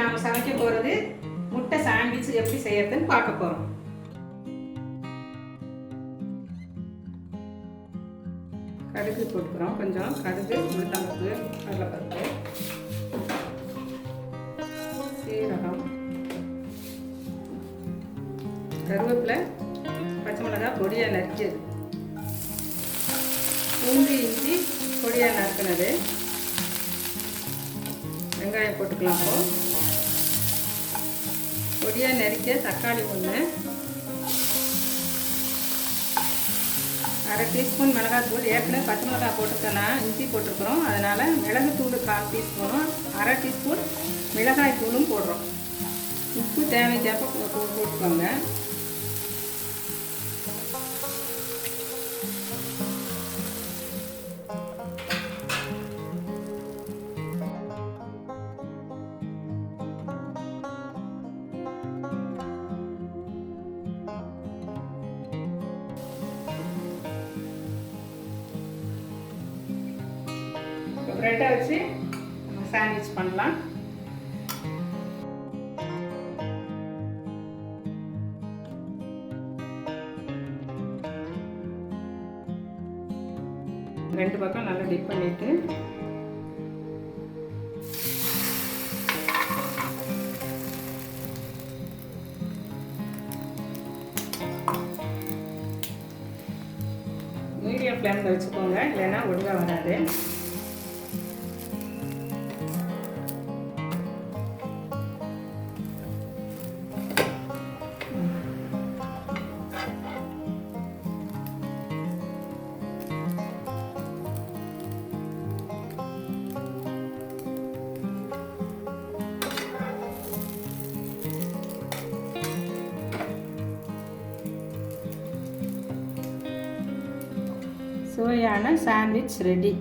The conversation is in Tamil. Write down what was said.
நாம் சமைக்க போகிறது முட்டை சாண்ட்விச் எப்படி செய்யறதுன்னு பார்க்க போகிறோம். கடுகு போட்டுக்கிறோம், கொஞ்சம் கடுகு, உளுத்தம்பருப்பு, கடலைப்பருப்பு, சீரகம், கருவேப்பிலை, பச்சை மிளகாய் பொடியாக நறுக்கியது, பூண்டு இஞ்சி பொடியாக நறுக்கினது, வெங்காயம் போட்டுக்கலாம். அப்போ பொடியாக நறுக்கிய தக்காளி ஒன்று, அரை டீஸ்பூன் மிளகாத்தூள். ஏற்கனவே பச்சை மிளகாய் போட்டுருக்கேன்னா இஞ்சி போட்டிருக்கிறோம், அதனால் மிளகுத்தூள் 1/4 டீஸ்பூனும் அரை டீஸ்பூன் மிளகாய் தூளும் போடுறோம். உப்பு தேவைக்கேற்ப போட்டுக்கோங்க. ப்ரெட்டை வச்சு நம்ம சாண்ட்விச் பண்ணலாம். ரெண்டு பக்கம் நல்லா டிப் பண்ணிட்டு மீடியம் ஃப்ளேமில் வச்சுக்கோங்க, இல்லைன்னா ஒழுங்காக வராது. சுவையான சாண்ட்விச் ரெடி.